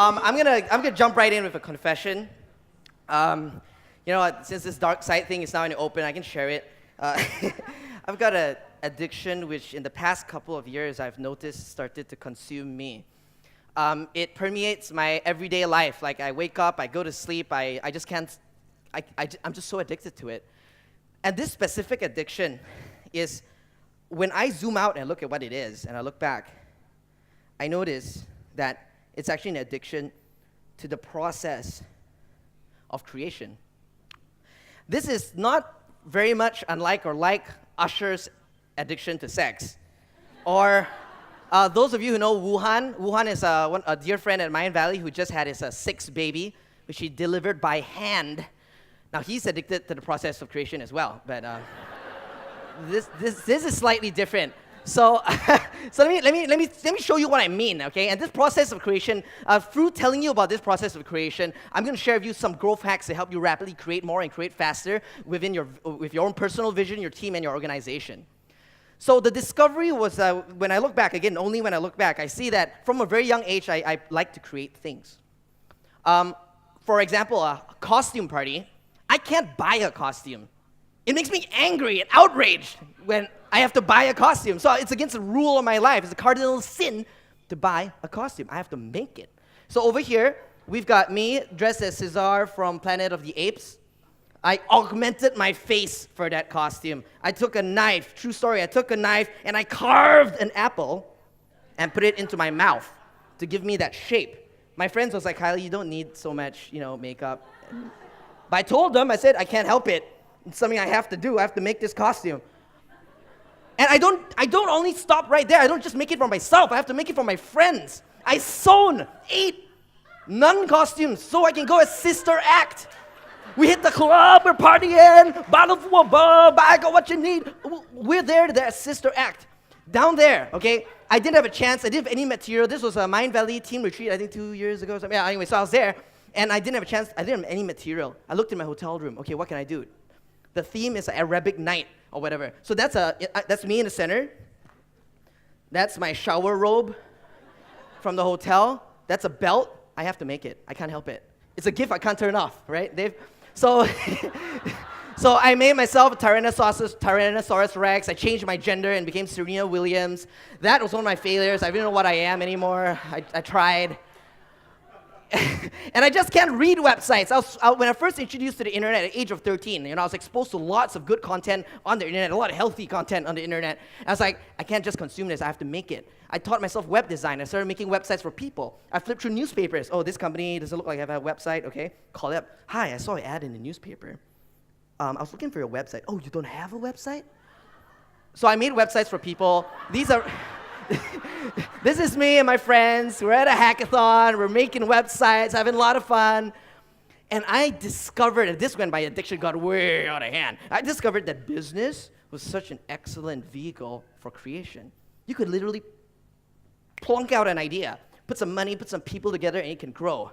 I'm gonna jump right in with a confession. Since this dark side thing is now in the open, I can share it. I've got an addiction which in the past couple of years I've noticed started to consume me. It permeates my everyday life. Like I wake up, I go to sleep, I just can't, I'm just so addicted to it. And this specific addiction is when I zoom out and look at what it is and I look back, I notice that it's actually an addiction to the process of creation. This is not very much unlike or like Usher's addiction to sex. Or those of you who know Wuhan is a dear friend at Mayan Valley who just had his sixth baby, which he delivered by hand. Now he's addicted to the process of creation as well, but this is slightly different. So, let me show you what I mean, okay? And this process of creation, through telling you about this process of creation, I'm going to share with you some growth hacks to help you rapidly create more and create faster with your own personal vision, your team, and your organization. So the discovery was when I look back, again, only when I look back, I see that from a very young age, I like to create things. For example, a costume party, I can't buy a costume. It makes me angry and outraged when I have to buy a costume. So it's against the rule of my life. It's a cardinal sin to buy a costume. I have to make it. So over here, we've got me dressed as Caesar from Planet of the Apes. I augmented my face for that costume. I took a knife, true story, I took a knife and I carved an apple and put it into my mouth to give me that shape. My friends was like, Kylie, you don't need so much, makeup. But I told them, I said, I can't help it. It's something I have to do. I have to make this costume. And I don't only stop right there. I don't just make it for myself. I have to make it for my friends. I sewn 8 nun costumes so I can go as Sister Act. We hit the club, we're partying, bottle full of bub, I got what you need. We're there to that Sister Act. Down there, okay? I didn't have a chance. I didn't have any material. This was a Mayan Valley team retreat, I think 2 years ago. Yeah, anyway, so I was there. And I didn't have a chance. I didn't have any material. I looked in my hotel room. Okay, what can I do? The theme is Arabic night or whatever. So that's me in the center. That's my shower robe from the hotel. That's a belt. I have to make it. I can't help it. It's a gift I can't turn off, right, Dave? So, so I made myself a Tyrannosaurus Rex. I changed my gender and became Serena Williams. That was one of my failures. I didn't know what I am anymore. I tried. And I just can't read websites. When I first introduced to the internet at the age of 13, I was exposed to lots of good content on the internet, a lot of healthy content on the internet. And I was like, I can't just consume this, I have to make it. I taught myself web design. I started making websites for people. I flipped through newspapers. Oh, this company doesn't look like I have a website, okay. Call it up. Hi, I saw an ad in the newspaper. I was looking for your website. Oh, you don't have a website? So I made websites for people. These are... This is me and my friends. We're at a hackathon. We're making websites, having a lot of fun. And I discovered, and this when my addiction got way out of hand, I discovered that business was such an excellent vehicle for creation. You could literally plunk out an idea, put some money, put some people together, and it can grow.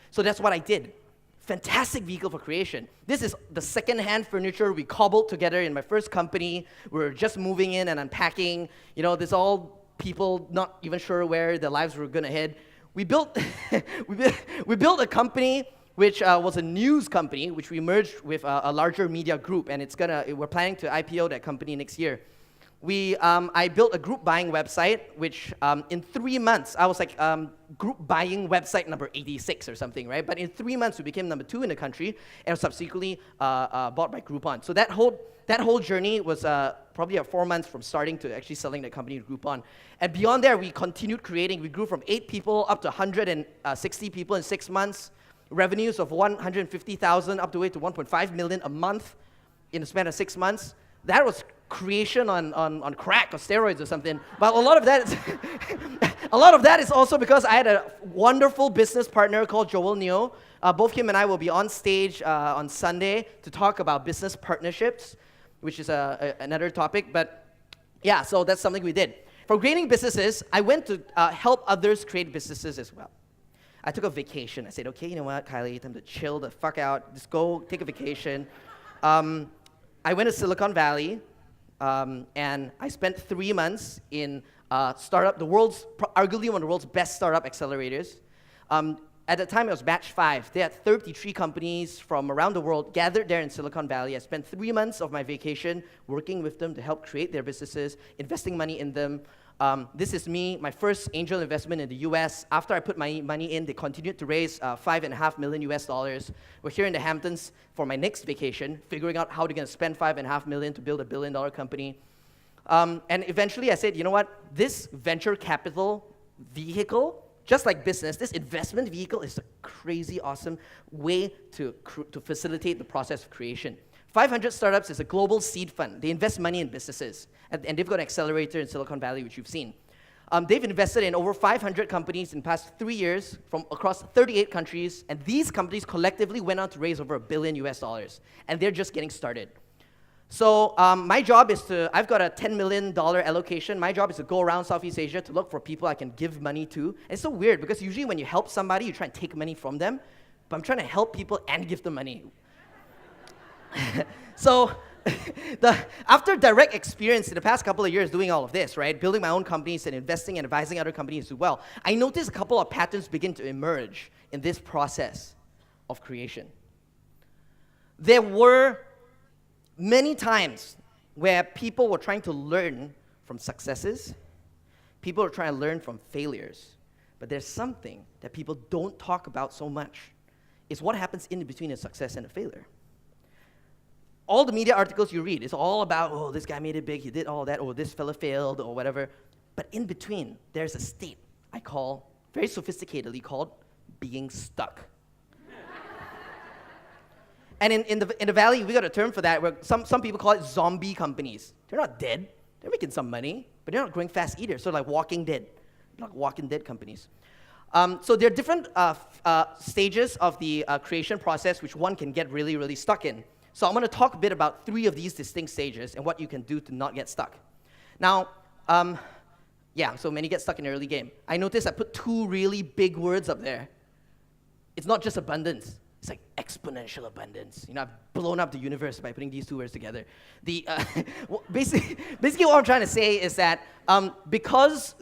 So that's what I did. Fantastic vehicle for creation. This is the second-hand furniture we cobbled together in my first company. We were just moving in and unpacking. This all people not even sure where their lives were going to head. We built we built a company which was a news company, which we merged with a larger media group, and we're planning to IPO that company next year. I built a group buying website, which in 3 months, I was like group buying website number 86 or something, right? But in 3 months, we became number 2 in the country, and subsequently bought by Groupon. So that whole journey was probably 4 months from starting to actually selling the company to Groupon. And beyond there, we continued creating. We grew from 8 people up to 160 people in 6 months, revenues of 150,000 up the way to 1.5 million a month in the span of 6 months. That was creation on crack or steroids or something. But a lot of that is also because I had a wonderful business partner called Joel Neo. Both him and I will be on stage on Sunday to talk about business partnerships, which is another topic. But yeah, so that's something we did. For creating businesses, I went to help others create businesses as well. I took a vacation. I said, okay, you know what, Kylie, time to chill the fuck out. Just go take a vacation. I went to Silicon Valley, and I spent 3 months in startup, arguably one of the world's best startup accelerators. At the time, it was batch 5. They had 33 companies from around the world gathered there in Silicon Valley. I spent 3 months of my vacation working with them to help create their businesses, investing money in them. This is me, my first angel investment in the US. After I put my money in, they continued to raise $5.5 million US dollars. We're here in the Hamptons for my next vacation, figuring out how they're going to spend $5.5 million to build a billion-dollar company. And eventually I said, you know what? This venture capital vehicle, just like business, this investment vehicle is a crazy awesome way to facilitate the process of creation. 500 Startups is a global seed fund. They invest money in businesses. And they've got an accelerator in Silicon Valley, which you've seen. They've invested in over 500 companies in the past 3 years from across 38 countries. And these companies collectively went on to raise over $1 billion US dollars. And they're just getting started. So my job is I've got a $10 million allocation. My job is to go around Southeast Asia to look for people I can give money to. And it's so weird because usually when you help somebody, you try and take money from them. But I'm trying to help people and give them money. So after direct experience in the past couple of years doing all of this, right, building my own companies and investing and advising other companies as well, I noticed a couple of patterns begin to emerge in this process of creation. There were many times where people were trying to learn from successes, people were trying to learn from failures, but there's something that people don't talk about so much. It's what happens in between a success and a failure. All the media articles you read is all about, oh, this guy made it big, he did all that, or this fella failed, or whatever. But in between, there's a state I call, very sophisticatedly called, being stuck. And in the Valley, we got a term for that, where some people call it zombie companies. They're not dead. They're making some money, but they're not growing fast either. So like Walking Dead, like Walking Dead companies. So there are different stages of the creation process which one can get really, really stuck in. So I'm going to talk a bit about 3 of these distinct stages and what you can do to not get stuck. Now, so many get stuck in the early game. I noticed I put 2 really big words up there. It's not just abundance. It's like exponential abundance. You know, I've blown up the universe by putting these 2 words together. Basically what I'm trying to say is that because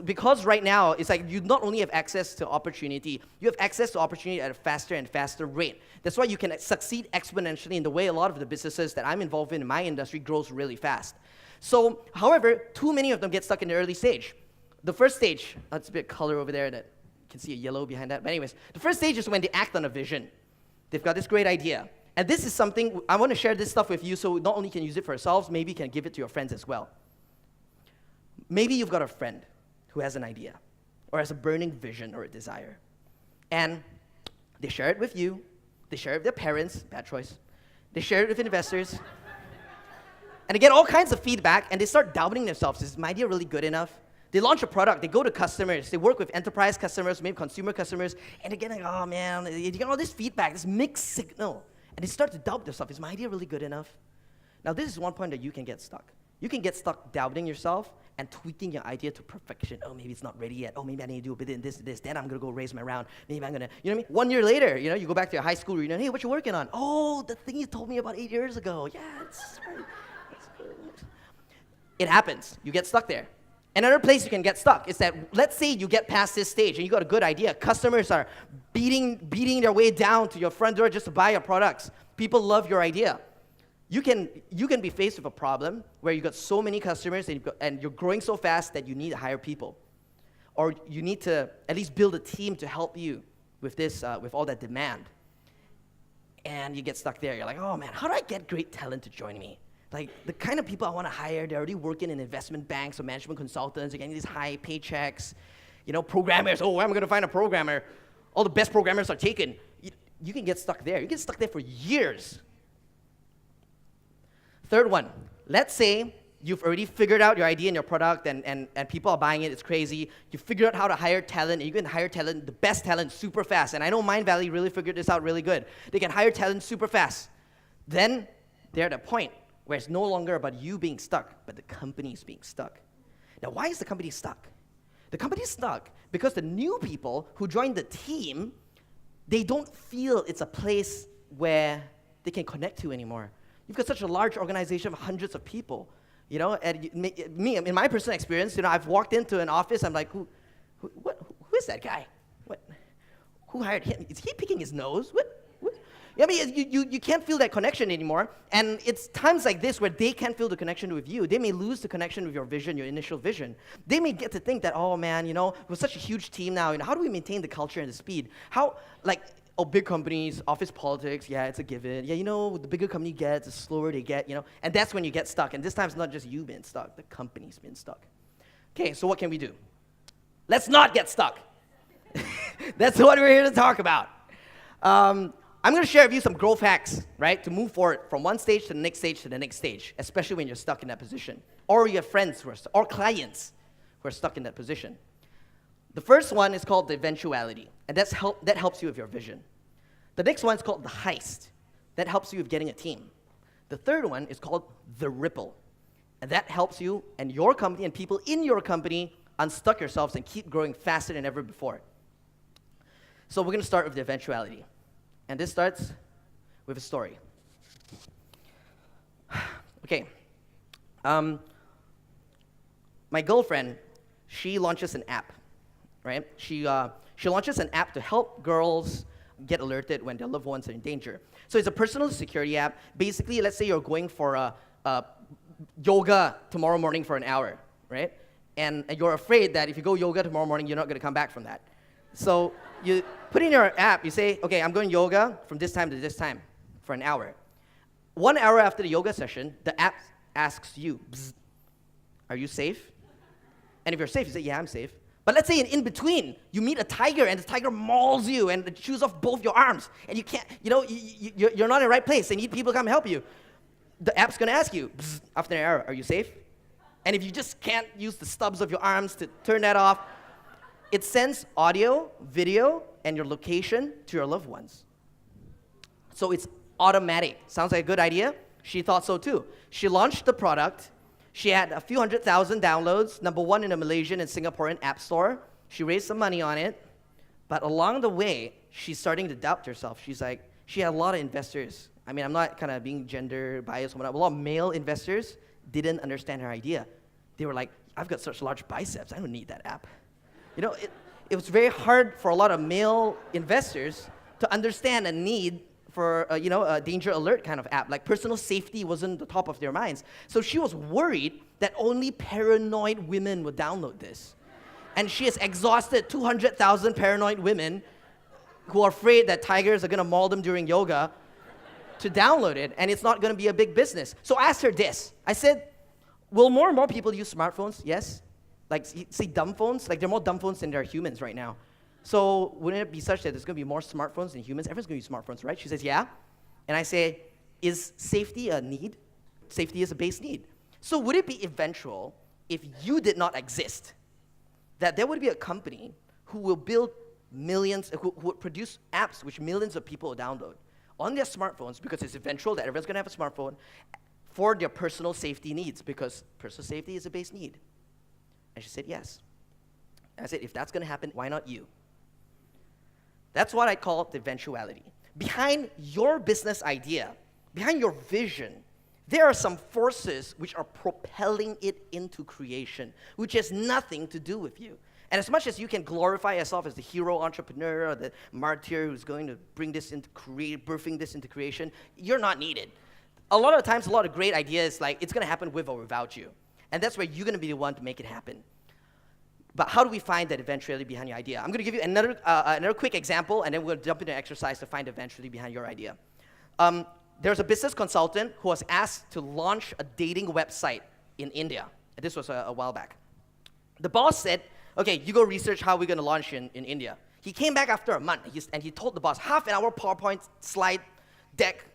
right now, it's like you not only have access to opportunity, you have access to opportunity at a faster and faster rate. That's why you can succeed exponentially in the way a lot of the businesses that I'm involved in my industry grows really fast. So, however, too many of them get stuck in the early stage. The first stage, that's a bit of color over there that you can see a yellow behind that. But anyways, the first stage is when they act on a vision. They've got this great idea. And this is something, I want to share this stuff with you so not only can use it for yourselves, maybe you can give it to your friends as well. Maybe you've got a friend who has an idea or has a burning vision or a desire. And they share it with you. They share it with their parents. Bad choice. They share it with investors. And they get all kinds of feedback, and they start doubting themselves. Is my idea really good enough? They launch a product, they go to customers, they work with enterprise customers, maybe consumer customers, and they're getting, oh man, you get all this feedback, this mixed signal. And they start to doubt themselves, is my idea really good enough? Now this is one point that you can get stuck. You can get stuck doubting yourself and tweaking your idea to perfection. Oh, maybe it's not ready yet. Oh, maybe I need to do a bit of this. Then I'm going to go raise my round. Maybe I'm going to, you know what I mean? 1 year later, you know, you go back to your high school reunion. Hey, what you working on? Oh, the thing you told me about 8 years ago. Yeah, it's right. It happens. You get stuck there. Another place you can get stuck is that, let's say you get past this stage and you got a good idea. Customers are beating their way down to your front door just to buy your products. People love your idea. You can be faced with a problem where you got so many customers and you're growing so fast that you need to hire people. Or you need to at least build a team to help you with this, with all that demand. And you get stuck there. You're like, oh man, how do I get great talent to join me? Like, the kind of people I want to hire, they're already working in investment banks or management consultants, they're getting these high paychecks. You know, programmers, oh, where am I going to find a programmer? All the best programmers are taken. You can get stuck there. You can get stuck there for years. Third one, let's say you've already figured out your idea and your product and people are buying it, it's crazy. You figured out how to hire talent, and you can hire talent, the best talent, super fast. And I know Mind Valley really figured this out really good. They can hire talent super fast. Then they're at a point where it's no longer about you being stuck, but the company's being stuck. Now, why is the company stuck? The company's stuck because the new people who join the team, they don't feel it's a place where they can connect to anymore. You've got such a large organization of hundreds of people, you know, and me, in my personal experience, you know, I've walked into an office, I'm like, who is that guy? Who hired him? Is he picking his nose? What? I mean, you can't feel that connection anymore. And it's times like this where they can't feel the connection with you. They may lose the connection with your vision, your initial vision. They may get to think that, oh man, we're such a huge team now. How do we maintain the culture and the speed? Big companies, office politics, yeah, it's a given. Yeah, the bigger company gets, the slower they get, And that's when you get stuck. And this time it's not just you being stuck, the company's been stuck. Okay, so what can we do? Let's not get stuck. That's what we're here to talk about. I'm going to share with you some growth hacks, right, to move forward from one stage to the next stage to the next stage, especially when you're stuck in that position, or you have friends or clients who are stuck in that position. The first one is called the eventuality, and that helps you with your vision. The next one is called the heist. That helps you with getting a team. The third one is called the ripple, and that helps you and your company and people in your company unstuck yourselves and keep growing faster than ever before. So we're going to start with the eventuality. And this starts with a story. Okay. My girlfriend, she launches an app, right? She launches an app to help girls get alerted when their loved ones are in danger. So it's a personal security app. Basically, let's say you're going for a yoga tomorrow morning for an hour, right? And you're afraid that if you go yoga tomorrow morning, you're not going to come back from that. So you put in your app, you say, okay, I'm going yoga from this time to this time for an hour. 1 hour after the yoga session, the app asks you, are you safe? And if you're safe, you say, yeah, I'm safe. But let's say in between, you meet a tiger and the tiger mauls you and chews off both your arms. And you can't, you're not in the right place. And you need people to come help you. The app's going to ask you, after an hour, are you safe? And if you just can't use the stubs of your arms to turn that off, it sends audio, video, and your location to your loved ones. So it's automatic. Sounds like a good idea? She thought so too. She launched the product. She had a few 100,000 downloads, #1 in the Malaysian and Singaporean app store. She raised some money on it. But along the way, she's starting to doubt herself. She's like, she had a lot of investors. I mean, I'm not kind of being gender biased or whatnot. A lot of male investors didn't understand her idea. They were like, I've got such large biceps. I don't need that app. It was very hard for a lot of male investors to understand a need for a danger alert kind of app. Like personal safety wasn't the top of their minds. So she was worried that only paranoid women would download this. And she has exhausted 200,000 paranoid women who are afraid that tigers are going to maul them during yoga to download it, and it's not going to be a big business. So I asked her this. I said, will more and more people use smartphones? Yes. Like, see, dumb phones? Like, there are more dumb phones than there are humans right now. So wouldn't it be such that there's going to be more smartphones than humans? Everyone's going to use smartphones, right? She says, yeah. And I say, is safety a need? Safety is a base need. So would it be eventual if you did not exist, that there would be a company who will build millions, who would produce apps which millions of people will download on their smartphones, because it's eventual that everyone's going to have a smartphone, for their personal safety needs, because personal safety is a base need? And she said, yes. And I said, if that's going to happen, why not you? That's what I call the eventuality. Behind your business idea, behind your vision, there are some forces which are propelling it into creation, which has nothing to do with you. And as much as you can glorify yourself as the hero entrepreneur or the martyr who's going to bring this into birthing this into creation, you're not needed. A lot of times, a lot of great ideas, like, it's going to happen with or without you. And that's where you're going to be the one to make it happen. But how do we find that eventuality behind your idea? I'm going to give you another quick example, and then we're going to jump into an exercise to find eventuality behind your idea. There's a business consultant who was asked to launch a dating website in India. This was a while back. The boss said, okay, you go research how we're going to launch in India. He came back after a month, and he told the boss, half an hour PowerPoint slide deck,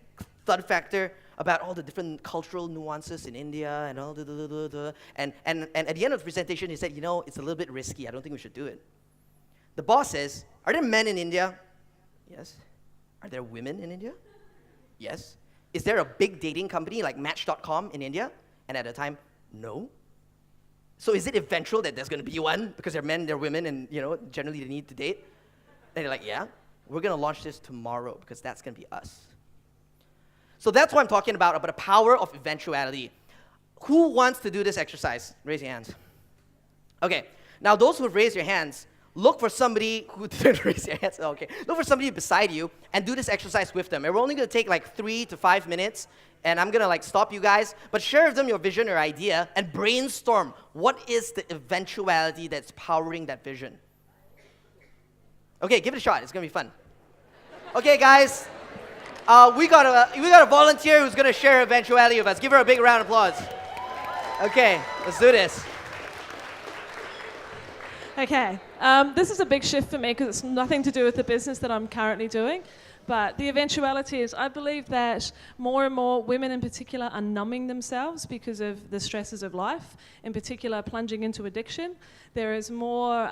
third factor, about all the different cultural nuances in India and all and at the end of the presentation, he said, it's a little bit risky. I don't think we should do it. The boss says, are there men in India? Yes. Are there women in India? Yes. Is there a big dating company like Match.com in India? And at the time, no. So is it eventual that there's going to be one because they're men, they're women, and generally they need to date? And they're like, yeah, we're going to launch this tomorrow because that's going to be us. So that's what I'm talking about the power of eventuality. Who wants to do this exercise? Raise your hands. Okay, now those who raise your hands, look for somebody who didn't raise their hands. Okay. Look for somebody beside you and do this exercise with them. And we're only going to take like 3 to 5 minutes. And I'm going to like stop you guys. But share with them your vision or idea and brainstorm. What is the eventuality that's powering that vision? Okay, give it a shot. It's going to be fun. Okay, guys. We got a volunteer who's going to share eventuality with us. Give her a big round of applause. Okay, let's do this. Okay, this is a big shift for me because it's nothing to do with the business that I'm currently doing. But the eventuality is, I believe that more and more women in particular are numbing themselves because of the stresses of life, in particular plunging into addiction. There is more,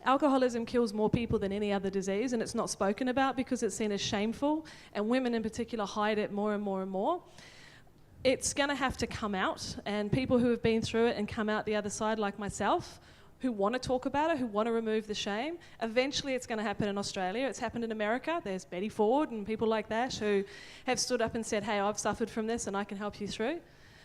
alcoholism kills more people than any other disease, and it's not spoken about because it's seen as shameful, and women in particular hide it more and more and more. It's going to have to come out, and people who have been through it and come out the other side, like myself, who want to talk about it, who want to remove the shame. Eventually it's going to happen in Australia. It's happened in America. There's Betty Ford and people like that who have stood up and said, hey, I've suffered from this and I can help you through.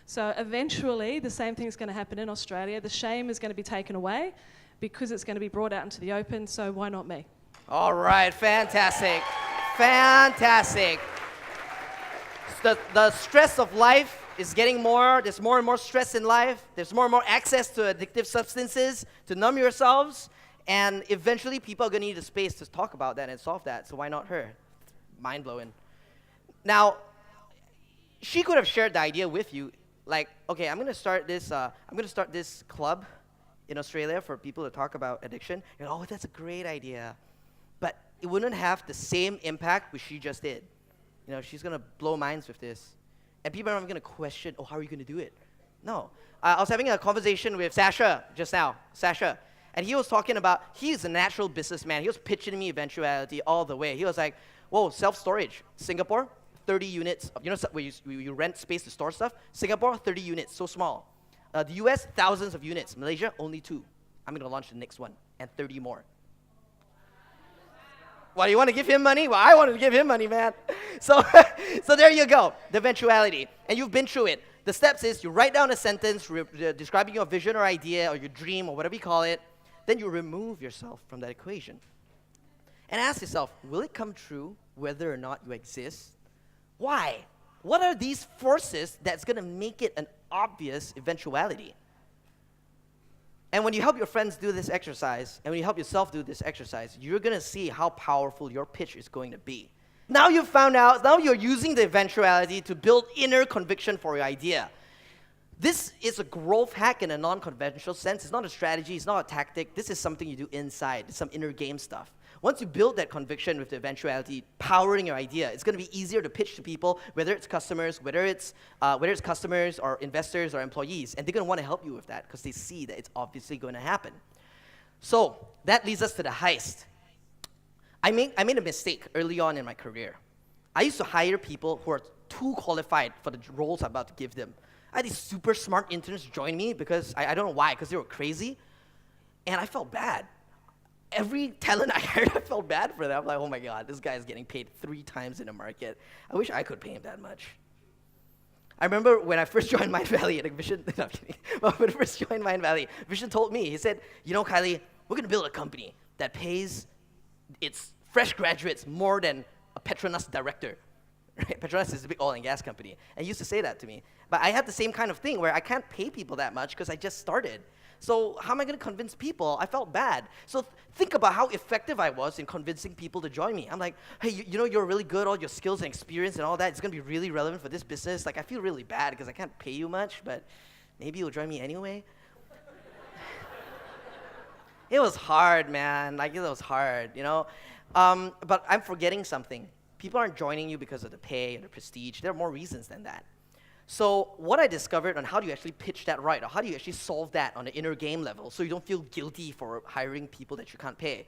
So eventually the same thing is going to happen in Australia. The shame is going to be taken away because it's going to be brought out into the open, so why not me? All right, fantastic. Fantastic. The stress of life is getting more. There's more and more stress in life. There's more and more access to addictive substances to numb yourselves. And eventually people are going to need a space to talk about that and solve that. So why not her? Mind-blowing. Now, she could have shared the idea with you. Like, okay, I'm going to start this club in Australia for people to talk about addiction. And oh, that's a great idea. But it wouldn't have the same impact which she just did. You know, she's going to blow minds with this. And people are going to question, oh, how are you going to do it? No. I was having a conversation with Sasha just now. Sasha. And he was talking about, he's a natural businessman. He was pitching me eventuality all the way. He was like, whoa, self-storage. Singapore, 30 units. You know, where you rent space to store stuff? Singapore, 30 units, so small. The US, thousands of units. Malaysia, only 2. I'm going to launch the next one, and 30 more. Well, you want to give him money? Well, I wanted to give him money, man. So there you go, the eventuality. And you've been through it. The steps is you write down a sentence describing your vision or idea or your dream or whatever you call it. Then you remove yourself from that equation. And ask yourself, will it come true whether or not you exist? Why? What are these forces that's going to make it an obvious eventuality? And when you help your friends do this exercise, and when you help yourself do this exercise, you're going to see how powerful your pitch is going to be. Now you've found out, now you're using the eventuality to build inner conviction for your idea. This is a growth hack in a non-conventional sense. It's not a strategy, it's not a tactic. This is something you do inside, it's some inner game stuff. Once you build that conviction with the eventuality powering your idea, it's going to be easier to pitch to people, whether it's customers, whether it's customers or investors or employees, and they're going to want to help you with that because they see that it's obviously going to happen. So that leads us to the heist. I made a mistake early on in my career. I used to hire people who are too qualified for the roles I'm about to give them. I had these super smart interns join me because I don't know why, because they were crazy, and I felt bad. Every talent I hired, I felt bad for them. I'm like, oh my God, this guy is getting paid 3 times in the market. I wish I could pay him that much. I remember when I first joined Mindvalley, and Vision, no, I'm kidding. But when I first joined Mindvalley, Vision told me, he said, you know, Kylie, we're going to build a company that pays its fresh graduates more than a Petronas director. Right? Petronas is a big oil and gas company. And he used to say that to me. But I had the same kind of thing where I can't pay people that much because I just started. So how am I going to convince people? I felt bad. So think about how effective I was in convincing people to join me. I'm like, hey, you know, you're really good, all your skills and experience and all that, it's going to be really relevant for this business. Like, I feel really bad because I can't pay you much, but maybe you'll join me anyway. It was hard, man. Like, it was hard, you know. But I'm forgetting something. People aren't joining you because of the pay and the prestige. There are more reasons than that. So what I discovered on how do you actually pitch that right, or how do you actually solve that on the inner game level so you don't feel guilty for hiring people that you can't pay,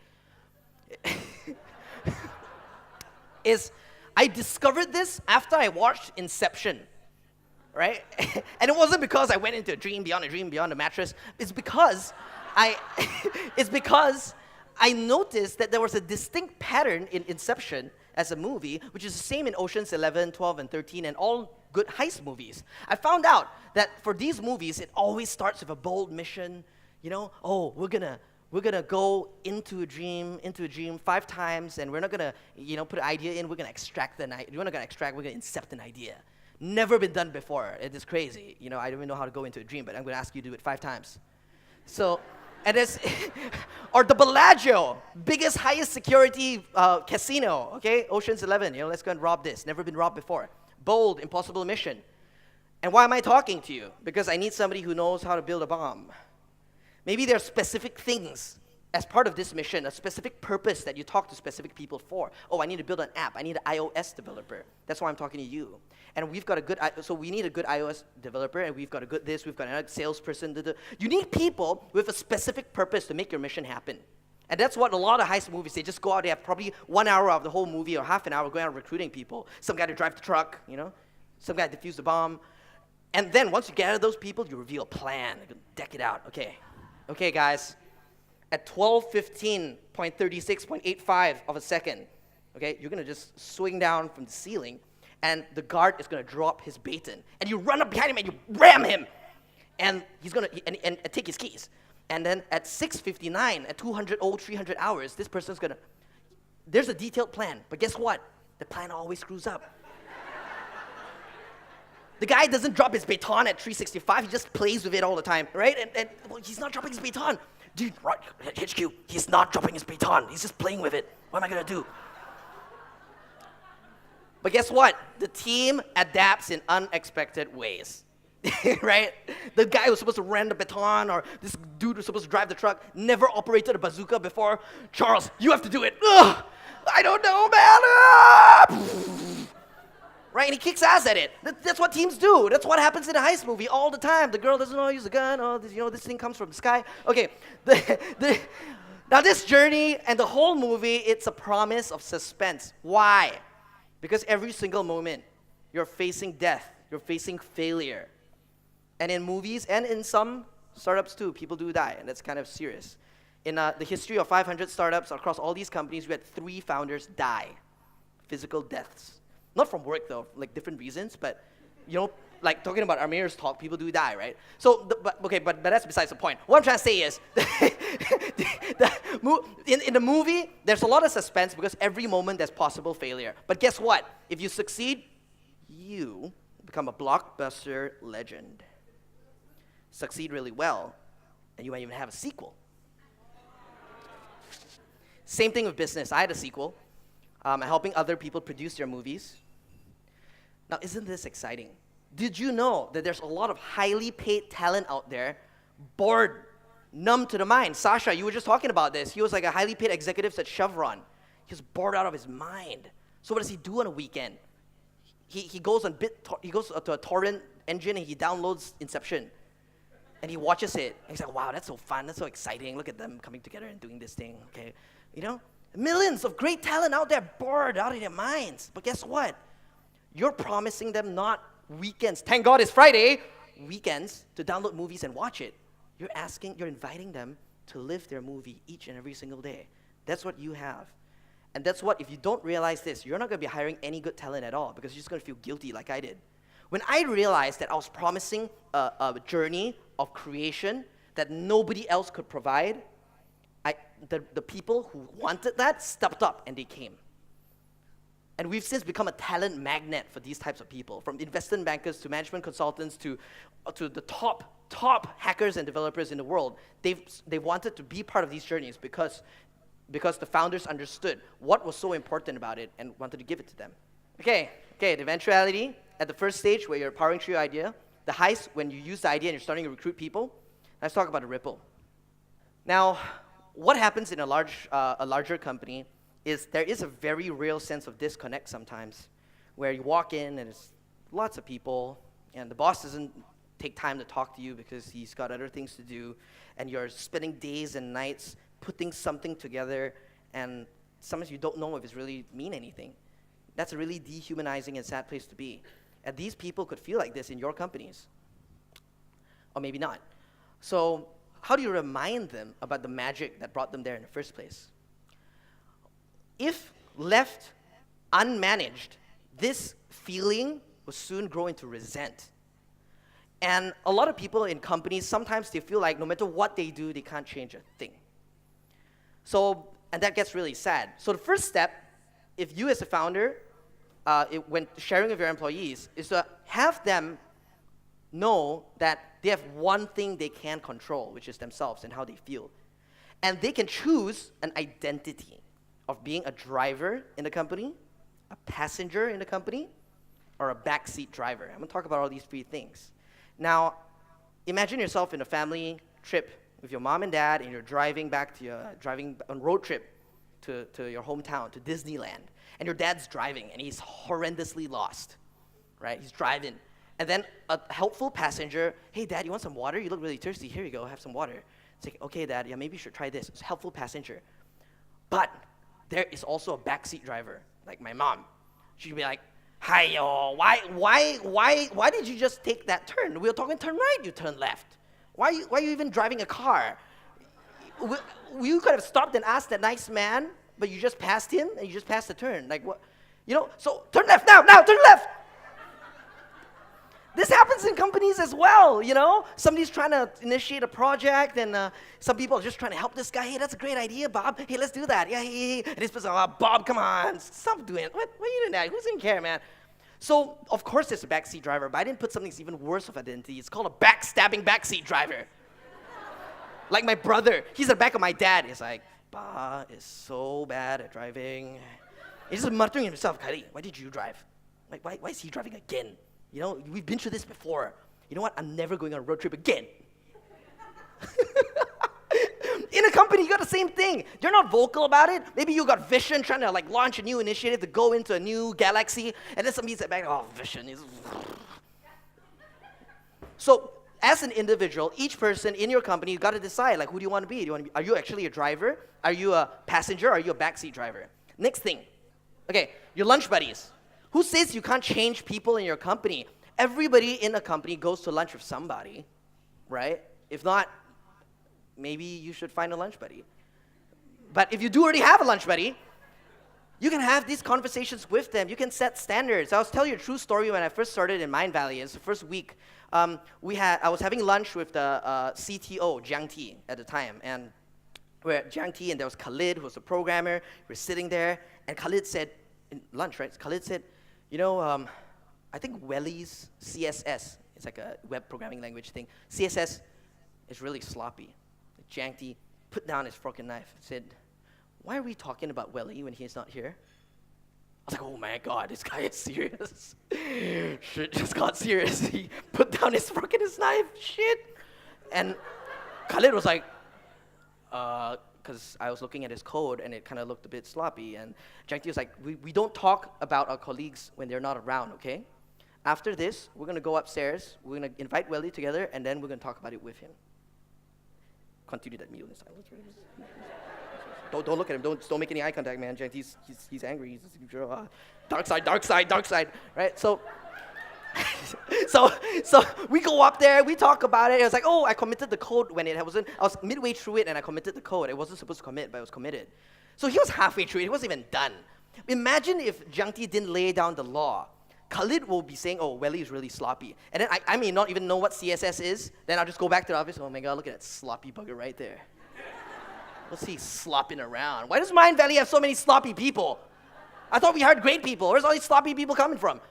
is I discovered this after I watched Inception, right? And it wasn't because I went into a dream beyond the mattress. It's because I noticed that there was a distinct pattern in Inception as a movie, which is the same in Ocean's 11, 12, and 13, and all good heist movies. I found out that for these movies, it always starts with a bold mission. You know, oh, we're gonna We're gonna go into a dream 5 times, and we're not gonna, put an idea in. We're gonna extract the idea. We're not gonna extract. We're gonna incept an idea. Never been done before. It is crazy. I don't even know how to go into a dream, but I'm gonna ask you to do it 5 times. So, and there's, or the Bellagio, biggest, highest security casino. Okay, Ocean's 11. Let's go and rob this. Never been robbed before. Bold, impossible mission. And why am I talking to you? Because I need somebody who knows how to build a bomb. Maybe there are specific things as part of this mission, a specific purpose that you talk to specific people for. Oh, I need to build an app. I need an iOS developer. That's why I'm talking to you. And we've got a good, so we need a good iOS developer, and we've got a good this, we've got another salesperson. You need people with a specific purpose to make your mission happen. And that's what a lot of heist movies, they just go out, they have probably 1 hour of the whole movie or half an hour going out recruiting people. Some guy to drive the truck, some guy to defuse the bomb. And then once you gather those people, you reveal a plan. You deck it out. Okay, guys. At 12:15.36.85 of a second, okay, you're gonna just swing down from the ceiling, and the guard is gonna drop his baton, and you run up behind him and you ram him, and he's gonna and take his keys. And then at 6:59, at 300 hours, this person's gonna. There's a detailed plan, but guess what? The plan always screws up. The guy doesn't drop his baton at 3:65. He just plays with it all the time, right? And well, he's not dropping his baton. Dude, right, HQ, he's not dropping his baton. He's just playing with it. What am I going to do? But guess what? The team adapts in unexpected ways, right? The guy who's supposed to run the baton, or this dude who's supposed to drive the truck, never operated a bazooka before. Charles, you have to do it. Ugh, I don't know, man. Right, and he kicks ass at it. That's what teams do. That's what happens in a heist movie all the time. The girl doesn't know how to use a gun. Oh, this thing comes from the sky. Okay, now this journey and the whole movie, it's a promise of suspense. Why? Because every single moment, you're facing death. You're facing failure. And in movies, and in some startups too, people do die, and that's kind of serious. In the history of 500 startups across all these companies, we had 3 founders die. Physical deaths. Not from work though, like different reasons, but like talking about Amir's talk, people do die, right? So, but that's besides the point. What I'm trying to say is, in the movie, there's a lot of suspense because every moment there's possible failure. But guess what? If you succeed, you become a blockbuster legend. Succeed really well, and you might even have a sequel. Same thing with business. I had a sequel. Helping other people produce their movies. Now, isn't this exciting? Did you know that there's a lot of highly paid talent out there, bored, numb to the mind? Sasha, you were just talking about this. He was like a highly paid executive at Chevron. He was bored out of his mind. So what does he do on a weekend? He goes on he goes to a torrent engine and he downloads Inception. And he watches it. And he's like, wow, that's so fun. That's so exciting. Look at them coming together and doing this thing. Okay, millions of great talent out there bored out of their minds. But guess what? You're promising them not weekends. Thank God it's Friday. Weekends to download movies and watch it. You're inviting them to live their movie each and every single day. That's what you have. And that's what, if you don't realize this, you're not going to be hiring any good talent at all because you're just going to feel guilty like I did. When I realized that I was promising a journey of creation that nobody else could provide, the people who wanted that stepped up and they came. And we've since become a talent magnet for these types of people, from investment bankers to management consultants to the top hackers and developers in the world. They wanted to be part of these journeys because the founders understood what was so important about it and wanted to give it to them. Okay, the eventuality at the first stage where you're powering through your idea, the heist when you use the idea and you're starting to recruit people. Let's talk about the ripple. Now, what happens in a larger company is there is a very real sense of disconnect sometimes, where you walk in and there's lots of people, and the boss doesn't take time to talk to you because he's got other things to do, and you're spending days and nights putting something together, and sometimes you don't know if it's really mean anything. That's a really dehumanizing and sad place to be. And these people could feel like this in your companies, or maybe not. So how do you remind them about the magic that brought them there in the first place? If left unmanaged, this feeling will soon grow into resent. And a lot of people in companies, sometimes they feel like no matter what they do, they can't change a thing. So, and that gets really sad. So the first step, if you as a founder, when sharing with your employees, is to have them know that they have one thing they can control, which is themselves and how they feel. And they can choose an identity of being a driver in the company, a passenger in the company, or a backseat driver. I'm going to talk about all these three things. Now, imagine yourself in a family trip with your mom and dad, and you're driving on road trip to your hometown, to Disneyland. And your dad's driving, and he's horrendously lost, right? He's driving. And then a helpful passenger, hey, Dad, you want some water? You look really thirsty. Here you go, have some water. It's like, okay, Dad, yeah, maybe you should try this. It's a helpful passenger. But there is also a backseat driver, like my mom. She'd be like, hi, yo, why did you just take that turn? We were talking turn right, you turn left. Why are you even driving a car? You could have stopped and asked that nice man, but you just passed him, and you just passed the turn. Like, what? So turn left now, turn left. This happens in companies as well, Somebody's trying to initiate a project, and some people are just trying to help this guy. Hey, that's a great idea, Bob. Hey, let's do that. Yeah, hey. And this person, Bob, come on. Stop doing it. What are you doing that? Who's going to care, man? So, of course, there's a backseat driver, but I didn't put something that's even worse of identity. It's called a backstabbing backseat driver. Like my brother. He's at the back of my dad. He's like, Ba is so bad at driving. He's just muttering to himself, Kari, why did you drive? Like, why is he driving again? We've been through this before. You know what? I'm never going on a road trip again. In a company, you got the same thing. You're not vocal about it. Maybe you got vision trying to launch a new initiative to go into a new galaxy, and then somebody said back, vision is. So, as an individual, each person in your company, you got to decide, who do you want to be? Are you actually a driver? Are you a passenger? Are you a backseat driver? Next thing. Okay, your lunch buddies. Who says you can't change people in your company? Everybody in a company goes to lunch with somebody, right? If not, maybe you should find a lunch buddy. But if you do already have a lunch buddy, you can have these conversations with them. You can set standards. I'll tell you a true story. When I first started in Mind Valley, it's the first week. I was having lunch with the CTO, Jiang T, at the time. And we're at Jiang T, and there was Khalid, who was a programmer. We're sitting there, and Khalid said, in lunch, right? Khalid said, I think Welly's CSS, it's like a web programming language thing. CSS is really sloppy. Jiang T put down his fork and knife and said, why are we talking about Welly when he's not here? I was like, oh my God, this guy is serious. Shit just got serious. He put down his fork and his knife, shit. And Khalid was like, because I was looking at his code and it kind of looked a bit sloppy. And Jiang T was like, we don't talk about our colleagues when they're not around, okay? After this, we're going to go upstairs, we're going to invite Welly together, and then we're going to talk about it with him. Continue that meal in silence. Don't look at him. Don't make any eye contact, man. Jiang T's he's angry. He's dark side, right? So we go up there, we talk about it. It was like, I committed the code when I was midway through it, and I committed the code. I wasn't supposed to commit, but I was committed. So he was halfway through it. He wasn't even done. Imagine if Jiang T didn't lay down the law. Khalid will be saying, Welly is really sloppy. And then I may not even know what CSS is. Then I'll just go back to the office. Oh my God, look at that sloppy bugger right there. What's he slopping around? Why does Mind Valley have so many sloppy people? I thought we hired great people. Where's all these sloppy people coming from?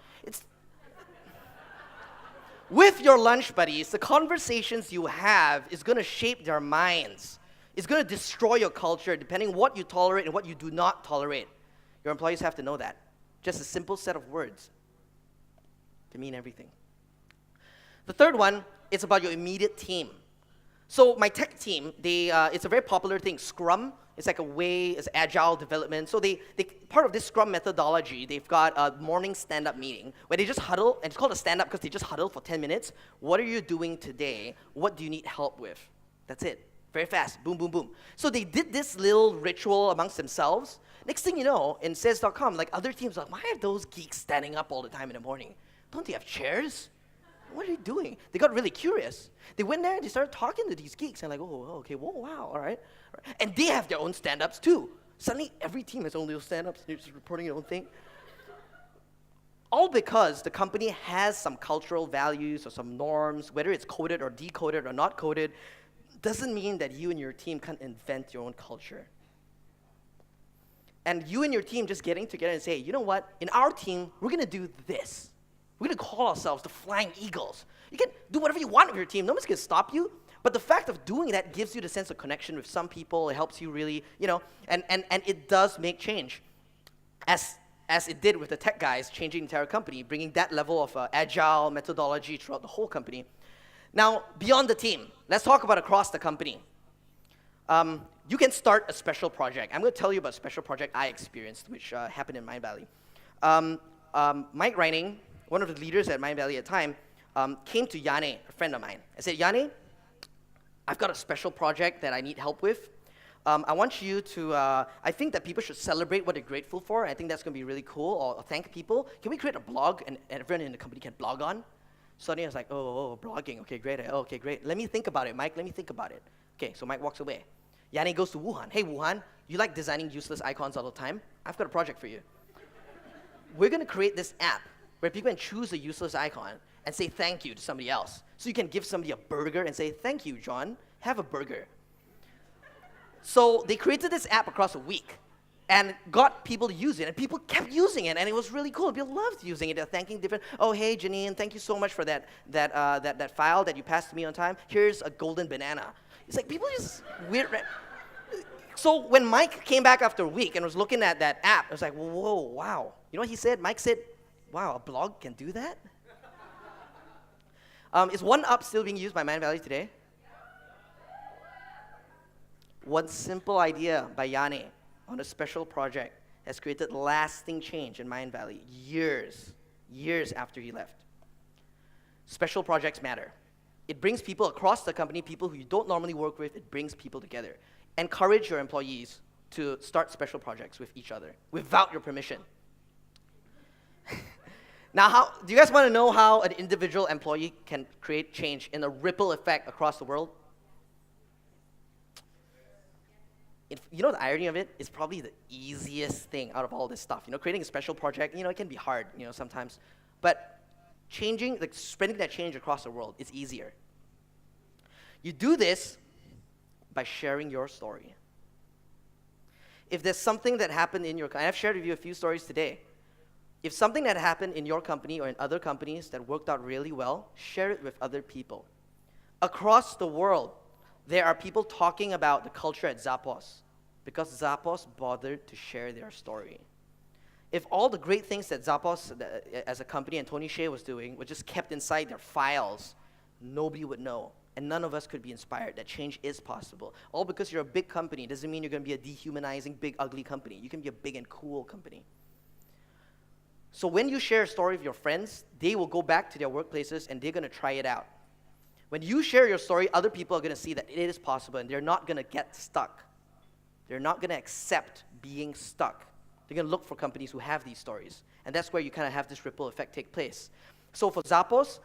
With your lunch buddies, the conversations you have is going to shape their minds. It's going to destroy your culture depending on what you tolerate and what you do not tolerate. Your employees have to know that. Just a simple set of words can mean everything. The third one is about your immediate team. So my tech team, it's a very popular thing, Scrum. It's like it's agile development. So they part of this Scrum methodology, they've got a morning stand-up meeting where they just huddle, and it's called a stand-up because they just huddle for 10 minutes. What are you doing today? What do you need help with? That's it. Very fast. Boom, boom, boom. So they did this little ritual amongst themselves. Next thing you know, in Says.com, other teams are like, why are those geeks standing up all the time in the morning? Don't they have chairs? What are you doing? They got really curious. They went there and they started talking to these geeks and okay, whoa, wow, all right. And they have their own stand-ups too. Suddenly, every team has their own little stand-ups. They're just reporting their own thing. All because the company has some cultural values or some norms, whether it's coded or decoded or not coded, doesn't mean that you and your team can't invent your own culture. And you and your team just getting together and say, you know what, in our team, we're going to do this. We're going to call ourselves the Flying Eagles. You can do whatever you want with your team. Nobody's going to stop you. But the fact of doing that gives you the sense of connection with some people. It helps you really, and it does make change. As it did with the tech guys changing the entire company, bringing that level of agile methodology throughout the whole company. Now, beyond the team, let's talk about across the company. You can start a special project. I'm going to tell you about a special project I experienced, which happened in Mind Valley. Mike Reining, one of the leaders at Mind Valley at the time, came to Yane, a friend of mine, and said, Yane, I've got a special project that I need help with. I want you to, I think that people should celebrate what they're grateful for. I think that's going to be really cool, or thank people. Can we create a blog and everyone in the company can blog on? Suddenly I was like, oh, blogging, okay, great. Okay, great. Let me think about it, Mike, let me think about it. Okay, so Mike walks away. Yanni goes to Wuhan. Hey, Wuhan, you like designing useless icons all the time? I've got a project for you. We're going to create this app where people can choose a useless icon and say thank you to somebody else. So you can give somebody a burger and say, thank you, John, have a burger. So they created this app across a week and got people to use it, and people kept using it, and it was really cool. People loved using it. They're thanking different, oh, hey, Janine, thank you so much for that file that you passed to me on time. Here's a golden banana. It's like people just weird. So when Mike came back after a week and was looking at that app, I was like, whoa, wow. You know what he said? Mike said, wow, a blog can do that? Is One Up still being used by Mind Valley today? One simple idea by Yane on a special project has created lasting change in Mind Valley years after he left. Special projects matter. It brings people across the company, people who you don't normally work with, it brings people together. Encourage your employees to start special projects with each other without your permission. Now, do you guys want to know how an individual employee can create change in a ripple effect across the world? You know the irony of it is probably the easiest thing out of all this stuff. Creating a special project, it can be hard, sometimes. But spreading that change across the world is easier. You do this by sharing your story. If there's something that happened in your company, I've shared with you a few stories today. If something that happened in your company or in other companies that worked out really well, share it with other people. Across the world, there are people talking about the culture at Zappos because Zappos bothered to share their story. If all the great things that Zappos as a company and Tony Hsieh was doing were just kept inside their files, nobody would know. And none of us could be inspired that change is possible. All because you're a big company doesn't mean you're going to be a dehumanizing, big, ugly company. You can be a big and cool company. So when you share a story with your friends, they will go back to their workplaces and they're going to try it out. When you share your story, other people are going to see that it is possible and they're not going to get stuck. They're not going to accept being stuck. They're going to look for companies who have these stories. And that's where you kind of have this ripple effect take place. So for Zappos,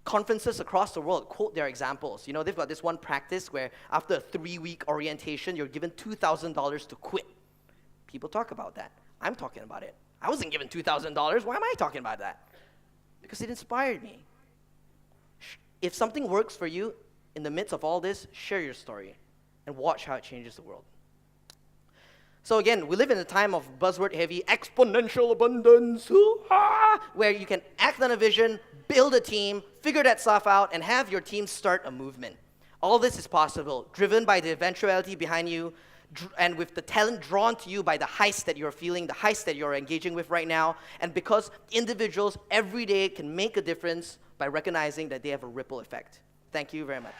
conferences across the world quote their examples. They've got this one practice where after a 3-week orientation, you're given $2,000 to quit. People talk about that. I'm talking about it. I wasn't given $2,000. Why am I talking about that? Because it inspired me. If something works for you in the midst of all this, share your story and watch how it changes the world. So again, we live in a time of buzzword-heavy exponential abundance, where you can act on a vision, build a team, figure that stuff out, and have your team start a movement. All this is possible, driven by the eventuality behind you, and with the talent drawn to you by the heist that you're feeling, the heist that you're engaging with right now, and because individuals every day can make a difference by recognizing that they have a ripple effect. Thank you very much.